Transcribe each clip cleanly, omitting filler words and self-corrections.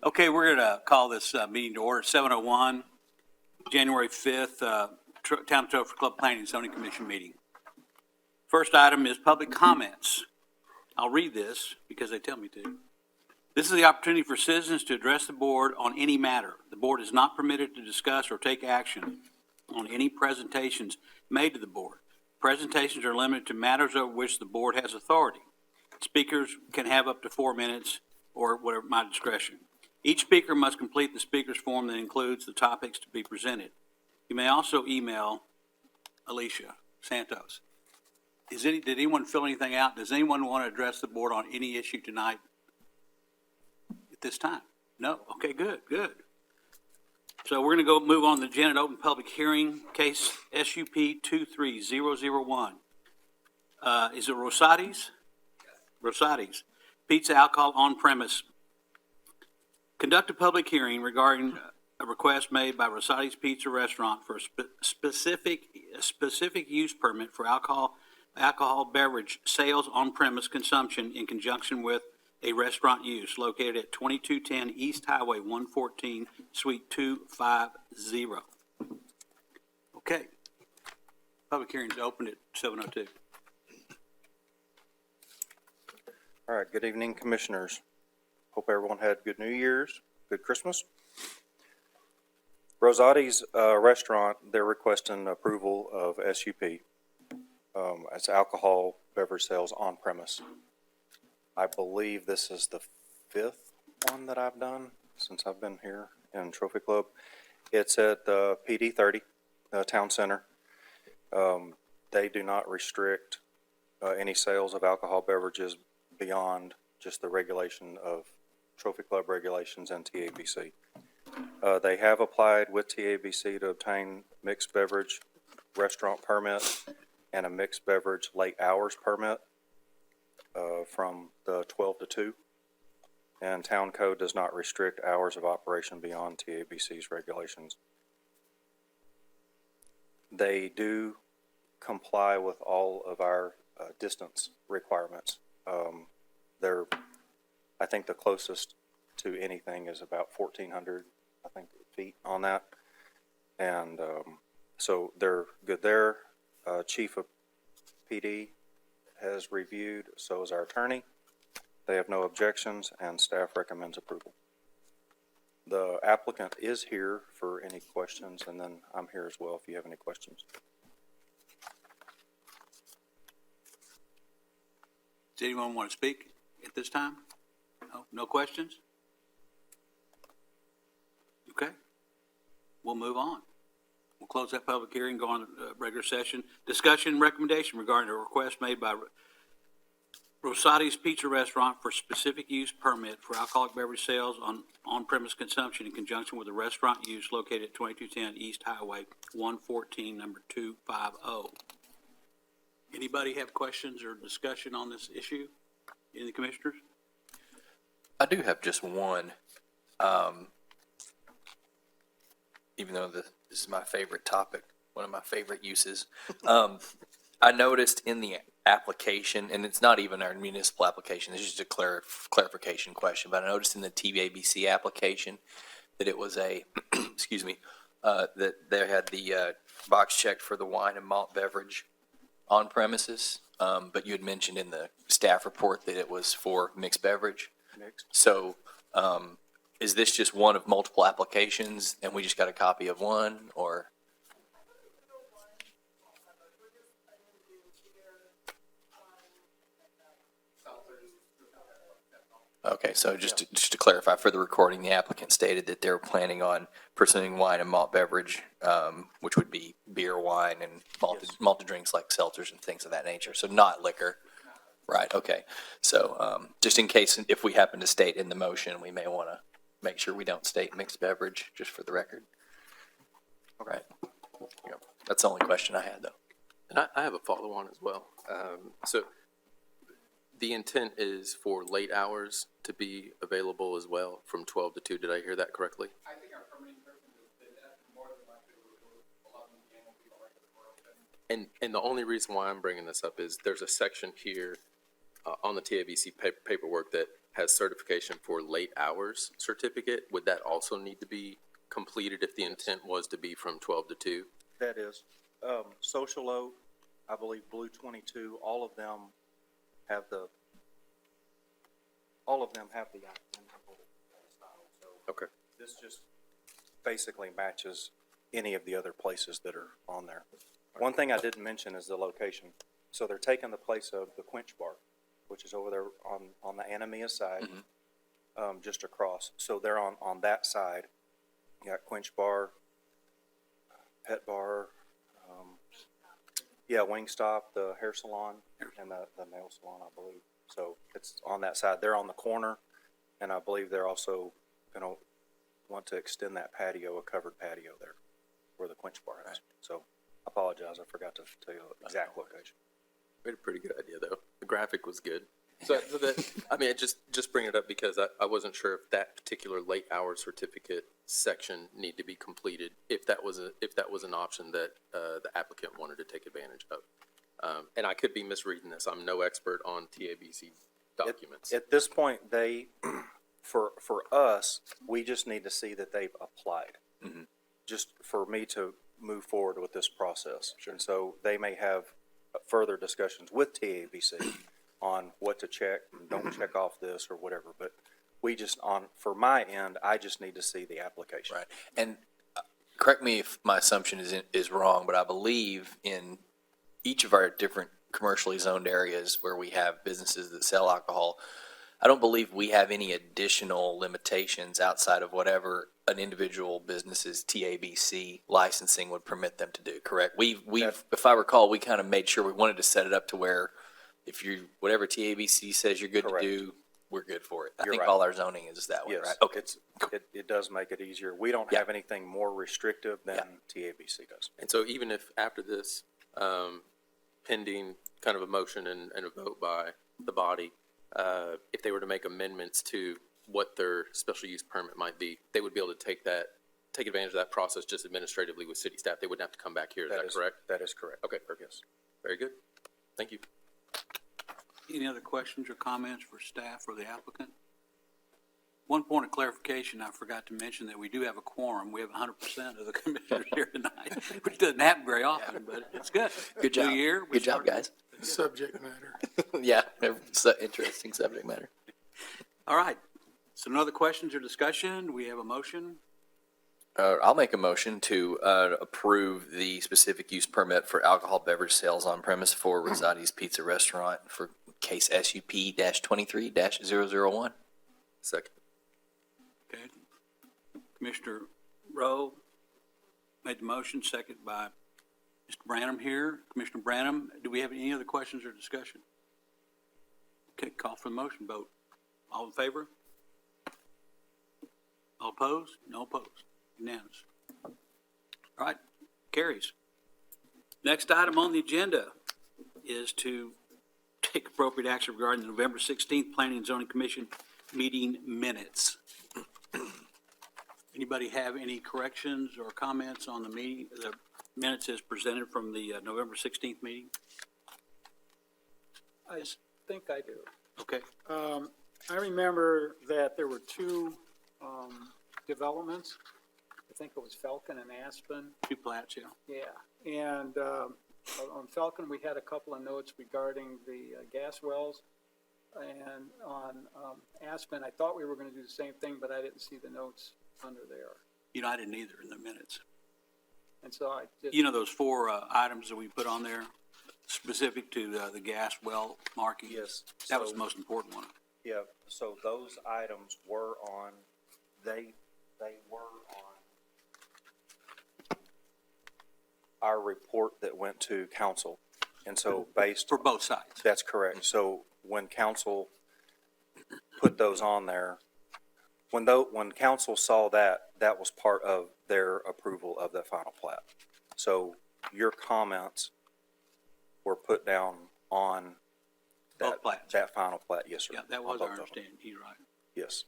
Okay, we're going to call this meeting to order at 7:01, January 5th, Town of Trophy Club Planning and Zoning Commission meeting. First item is public comments. I'll read this because they tell me to. This is the opportunity for citizens to address the board on any matter. The board is not permitted to discuss or take action on any presentations made to the board. Presentations are limited to matters over which the board has authority. Speakers can have up to 4 minutes or whatever, my discretion. Each speaker must complete the speaker's form that includes the topics to be presented. You may also email Alicia Santos. Did anyone fill anything out? Does anyone want to address the board on any issue tonight at this time? No? Okay, good. So we're going to move on to the agenda, open public hearing, case SUP 23001. Is it Rosati's? Rosati's. Pizza alcohol on premise. Conduct a public hearing regarding a request made by Rosati's Pizza Restaurant for a specific use permit for alcohol beverage sales on premise consumption in conjunction with a restaurant use located at 2210 East Highway 114, Suite 250. Okay. Public hearing is open at 7:02. All right, good evening, commissioners. Hope everyone had good New Year's, good Christmas. Rosati's restaurant, they're requesting approval of SUP. It's alcohol beverage sales on premise. I believe this is the 5th one that I've done since I've been here in Trophy Club. It's at the PD 30, Town Center. They do not restrict any sales of alcohol beverages beyond just the regulation of Trophy Club regulations and TABC. They have applied with TABC to obtain mixed beverage restaurant permit and a mixed beverage late hours permit from the 12 to 2. And town code does not restrict hours of operation beyond TABC's regulations. They do comply with all of our distance requirements. They're, I think the closest to anything is about 1,400, I think, feet on that. And so they're good there. Chief of PD has reviewed, so is our attorney. They have no objections, and staff recommends approval. The applicant is here for any questions, and then I'm here as well if you have any questions. Does anyone want to speak at this time? No questions? Okay. We'll move on. We'll close that public hearing, go on to regular session. Discussion recommendation regarding a request made by Rosati's Pizza Restaurant for specific use permit for alcoholic beverage sales on-premise consumption in conjunction with a restaurant use located at 2210 East Highway 114, number 250. Anybody have questions or discussion on this issue? Any of the commissioners? I do have just one, even though this is my favorite topic, one of my favorite uses. I noticed in the application, and it's not even our municipal application, it's just a clarification question, but I noticed in the TABC application that it was a, excuse me, that they had the box checked for the wine and malt beverage on premises, but you had mentioned in the staff report that it was for mixed beverage. Mixed. So is this just one of multiple applications and we just got a copy of one, or? Okay, so just to clarify for the recording, the applicant stated that they're planning on pursuing wine and malt beverage, which would be beer, wine, and malted drinks like seltzers and things of that nature. So not liquor. Right, okay. So just in case, if we happen to state in the motion, we may want to make sure we don't state mixed beverage, just for the record. All right. Yep. That's the only question I had, though. And I have a follow-on as well. So the intent is for late hours to be available as well from 12 to 2. Did I hear that correctly? I think our permitting person will say that more than likely we'll allow them to gamble people right before open. And the only reason why I'm bringing this up is there's a section here on the TABC paperwork that has certification for late hours certificate. Would that also need to be completed if the intent was to be from 12 to 2? That is, Social Oak, I believe Blue 22, all of them have the identical style. So Okay. this just basically matches any of the other places that are on there. One thing I didn't mention is the location. So they're taking the place of the Quench Bar, which is over there on the Anamia side, just across. So they're on that side. You got Quench Bar, Pet Bar, Wingstop, the hair salon, and the nail salon, I believe. So it's on that side. They're on the corner, and I believe they're also going to want to extend that patio, a covered patio there, where the Quench Bar is. So I apologize, I forgot to tell you the exact location. We had a pretty good idea, though. The graphic was good. So that, I mean, just bring it up because I wasn't sure if that particular late hour certificate section need to be completed, if that was an option that the applicant wanted to take advantage of. And I could be misreading this. I'm no expert on TABC documents. At this point, for us, we just need to see that they've applied. Just for me to move forward with this process. And so they may have further discussions with TABC on what to check and don't check off this or whatever. But we just, for my end, I just need to see the application. Right. And correct me if my assumption is wrong, but I believe in each of our different commercially zoned areas where we have businesses that sell alcohol, I don't believe we have any additional limitations outside of whatever an individual business's TABC licensing would permit them to do, correct? If I recall, we kind of made sure we wanted to set it up to where if whatever TABC says you're good to do, we're good for it. I think right. all our zoning is that way, Yes, right? Okay. it does make it easier. We don't have anything more restrictive than TABC does. And so even if after this, pending kind of a motion and a vote by the body, if they were to make amendments to what their special use permit might be, they would be able to take advantage of that process just administratively with city staff. They wouldn't have to come back here. Is that correct? That is correct. Okay, perfect. Yes. Very good. Thank you. Any other questions or comments for staff or the applicant? One point of clarification, I forgot to mention that we do have a quorum. We have 100% of the commissioners here tonight, which doesn't happen very often, but it's good. Good job. New year. Good job, guys. Subject matter. Yeah, it's an interesting subject matter. All right. So no other questions or discussion? We have a motion. I'll make a motion to approve the specific use permit for alcohol beverage sales on premise for Rosati's Pizza Restaurant for case SUP-23-001. Second. Okay. Commissioner Rowe made the motion, second by Mr. Branham here. Commissioner Branham, do we have any other questions or discussion? Okay, call for the motion vote. All in favor? All opposed? No opposed. Unanimous. All right, carries. Next item on the agenda is to take appropriate action regarding the November 16th Planning and Zoning Commission meeting minutes. Anybody have any corrections or comments on the minutes as presented from the November 16th meeting? I think I do. Okay, I remember that there were two developments. I think it was Falcon and Aspen. two plats, yeah. Yeah, and on Falcon, we had a couple of notes regarding the gas wells. And on Aspen, I thought we were going to do the same thing, but I didn't see the notes under there. You know, I didn't either in the minutes. And so I did. You know those four items that we put on there specific to the gas well marking? Yes. That was So- the most important one. Yeah, so those items were on, they were on our report that went to council. And so based, For both sides. that's correct. So when council put those on there, when council saw that, that was part of their approval of the final plat. So your comments were put down on Both plats. that final plat, yes, sir. Yeah, that on was both our of them. understanding. You're right. Yes,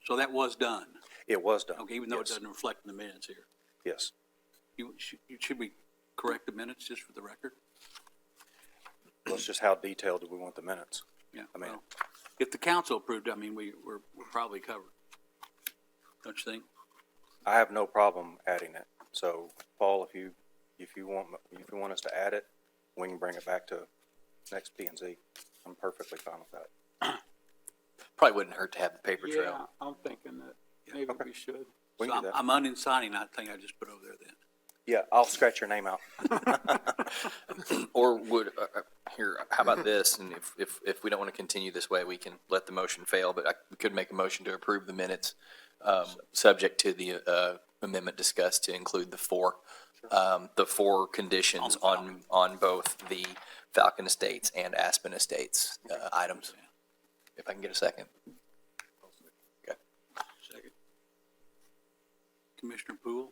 So that was done. it was done. Okay, even though it Yes. doesn't reflect in the minutes here. Yes. Should we correct the minutes just for the record? Well, it's just how detailed do we want the minutes? Yeah. I mean- well, If the council approved, I mean, we're probably covered. Don't you think? I have no problem adding it. So, Paul, if you want us to add it, we can bring it back to next P&Z. I'm perfectly fine with that. Probably wouldn't hurt to have the paper Yeah, trail. I'm thinking that maybe Okay. we should. We So can do that. I'm unsigning that thing I just put over there then. Yeah, I'll scratch your name out. Or would, here, how about this, and if we don't want to continue this way, we can let the motion fail, but we could make a motion to approve the minutes, subject to the amendment discussed to include the four conditions on both the Falcon Estates and Aspen Estates items. If I can get a second. Okay. Second. Commissioner Poole?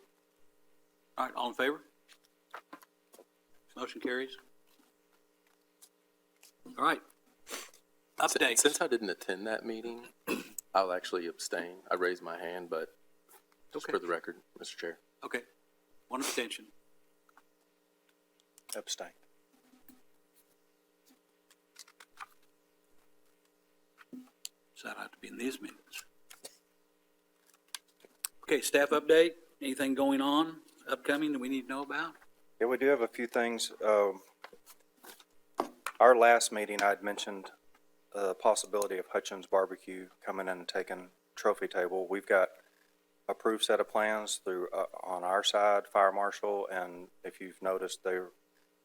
All right, all in favor? Motion carries. All right. Updates. Since I didn't attend that meeting, I'll actually abstain. I raised my hand, but just Okay. for the record, Mr. Chair. Okay, one abstention. Abstain. So that'll have to be in these minutes. Okay, staff update. Anything going on, upcoming that we need to know about? Yeah, we do have a few things. Our last meeting, I'd mentioned the possibility of Hutchins Barbecue coming in and taking trophy table. We've got approved set of plans through, on our side, fire marshal, and if you've noticed, they're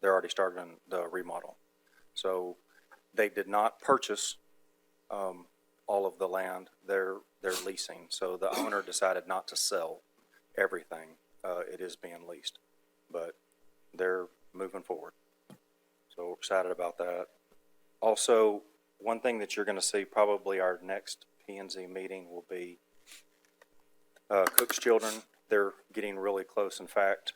already starting the remodel. So they did not purchase, all of the land. They're leasing. So the owner decided not to sell everything. It is being leased, but they're moving forward. So we're excited about that. Also, one thing that you're going to see, probably our next P&Z meeting will be Cook's Children. They're getting really close. In fact,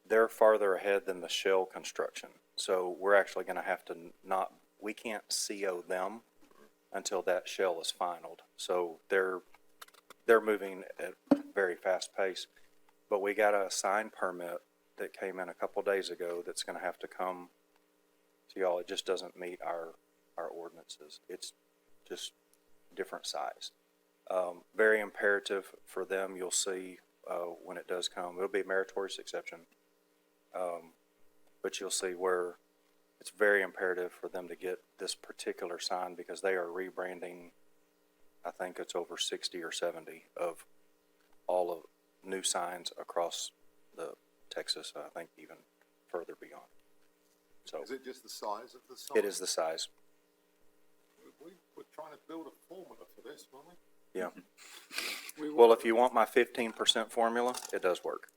they're farther ahead than the shell construction. So we're actually going to have to we can't CO them until that shell is finalized. So they're moving at a very fast pace. But we got a sign permit that came in a couple days ago that's going to have to come to y'all. It just doesn't meet our ordinances. It's just different size. Very imperative for them. You'll see when it does come. It'll be a meritorious exception. But you'll see where it's very imperative for them to get this particular sign because they are rebranding, I think it's over 60 or 70 of all of new signs across the Texas, I think even further beyond. So Is it just the size of the sign? it is the size. We were trying to build a formula for this, weren't we? Yeah. We Well, if you want my 15% formula, it does work.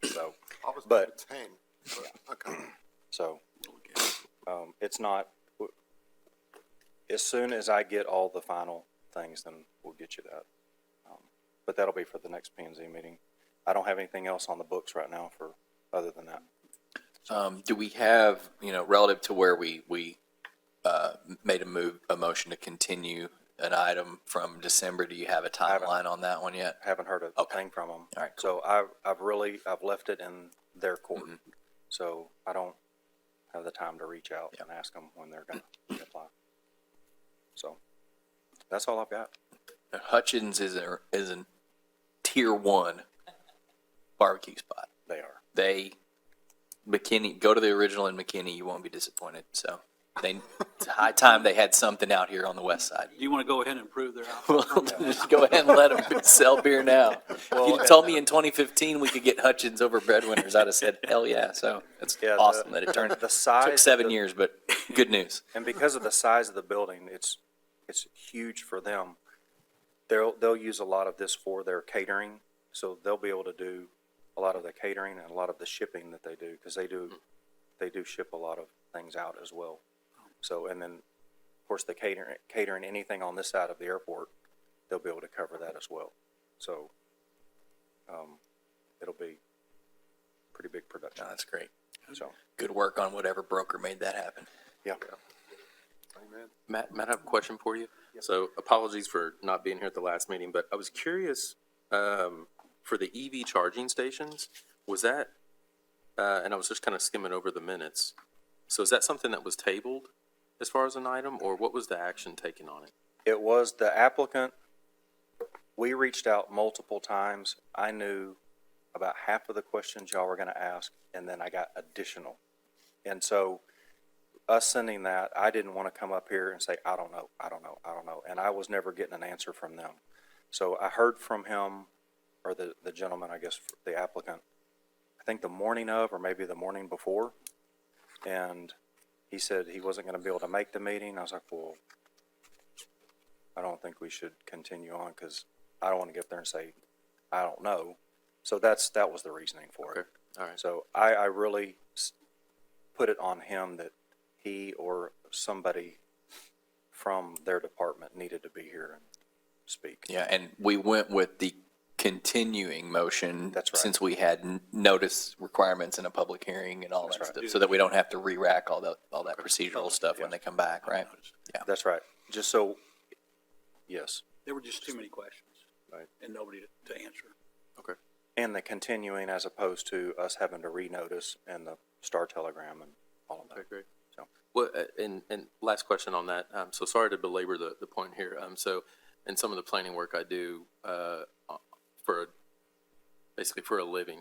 So, I was But- thinking 10, but, okay. so, it's not, as soon as I get all the final things, then we'll get you that. But that'll be for the next P&Z meeting. I don't have anything else on the books right now for, other than that. Do we have, relative to where we made a motion to continue an item from December, do you have a haven't. timeline on that one yet? Haven't heard a Okay. thing from them. All right, So I've left it in their court. So I don't have the time to reach out and ask them when they're gonna apply. So that's all I've got. Hutchins is a tier one barbecue spot. They are. McKinney, go to the original in McKinney, you won't be disappointed. So it's high time they had something out here on the west side. Do you want to go ahead and approve their offer? Well, just go ahead and let them sell beer now. If you told me in 2015 we could get Hutchins over Breadwinners, I'd have said, hell yeah. So it's Yeah, awesome that it turned, The size. took 7 the- years, but good news. And because of the size of the building, it's huge for them. They'll use a lot of this for their catering, so they'll be able to do a lot of the catering and a lot of the shipping that they do, because they do ship a lot of things out as well. So, and then, of course, the catering, anything on this side of the airport, they'll be able to cover that as well. So, it'll be pretty big production. No, that's great. So, Good work on whatever broker made that happen. yeah. Amen. Matt, I have a question for you. So apologies for not being here at the last meeting, but I was curious, for the EV charging stations, was that, and I was just kind of skimming over the minutes. So is that something that was tabled as far as an item, or what was the action taken on it? It was the applicant, we reached out multiple times. I knew about half of the questions y'all were gonna ask, and then I got additional. And so, us sending that, I didn't wanna come up here and say, I don't know, and I was never getting an answer from them. So I heard from him, or the gentleman, I guess, the applicant, I think the morning of, or maybe the morning before, and he said he wasn't gonna be able to make the meeting. I was like, well, I don't think we should continue on, because I don't want to get up there and say, I don't know. So that was the reasoning for it. Okay, all right. So I really put it on him that he or somebody from their department needed to be here and speak. Yeah, and we went with the continuing motion. That's right. Since we had notice requirements in a public hearing and all That's that right. stuff, so that we don't have to re-rack all that procedural stuff when they come back, right? Yeah. That's right. Just so, yes. There were just too many questions. Right. And nobody to answer. Okay. And the continuing as opposed to us having to renotice and the Star Telegram and all of that. Okay, great. So. Well, and last question on that. So sorry to belabor the point here. So in some of the planning work I do basically for a living,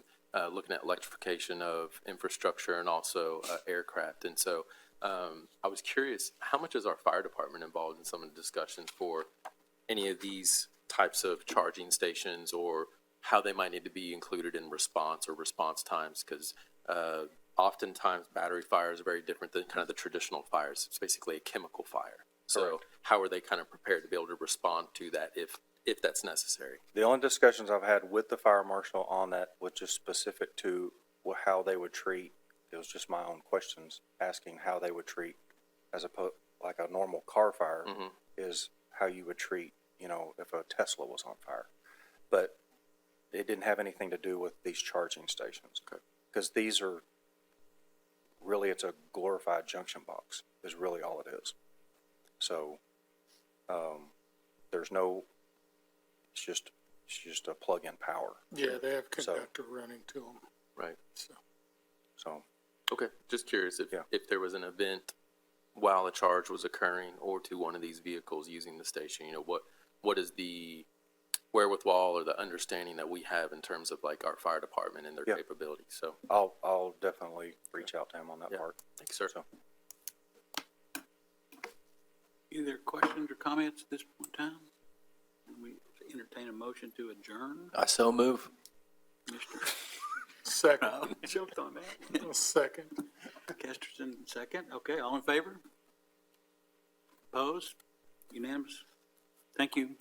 looking at electrification of infrastructure and also aircraft. And so I was curious, how much is our fire department involved in some of the discussions for any of these types of charging stations, or how they might need to be included in response or response times? Because oftentimes battery fires are very different than kind of the traditional fires. It's basically a chemical fire. So Correct. how are they kind of prepared to be able to respond to that if that's necessary? The only discussions I've had with the fire marshal on that was just specific to how they would treat, it was just my own questions, asking how they would treat, as opposed, like a normal car fire, is how you would treat, if a Tesla was on fire. But it didn't have anything to do with these charging stations. Okay. Because these are, really, it's a glorified junction box, is really all it is. So, there's no, it's just a plug-in power. Yeah, they have So- conductor running to them, Right. So, Okay. Just curious Yeah. if there was an event while a charge was occurring or to one of these vehicles using the station, what is the wherewithal or the understanding that we have in terms of like our fire department and their Yeah. capabilities? So, I'll definitely reach out to him on that Yeah. part. thank you, sir. So, Any other questions or comments at this point in time? And we entertain a motion to adjourn. I so move. Mr. second, Jumped on that. second. Kesterson, second. Okay, all in favor? Opposed? Unanimous? Thank you.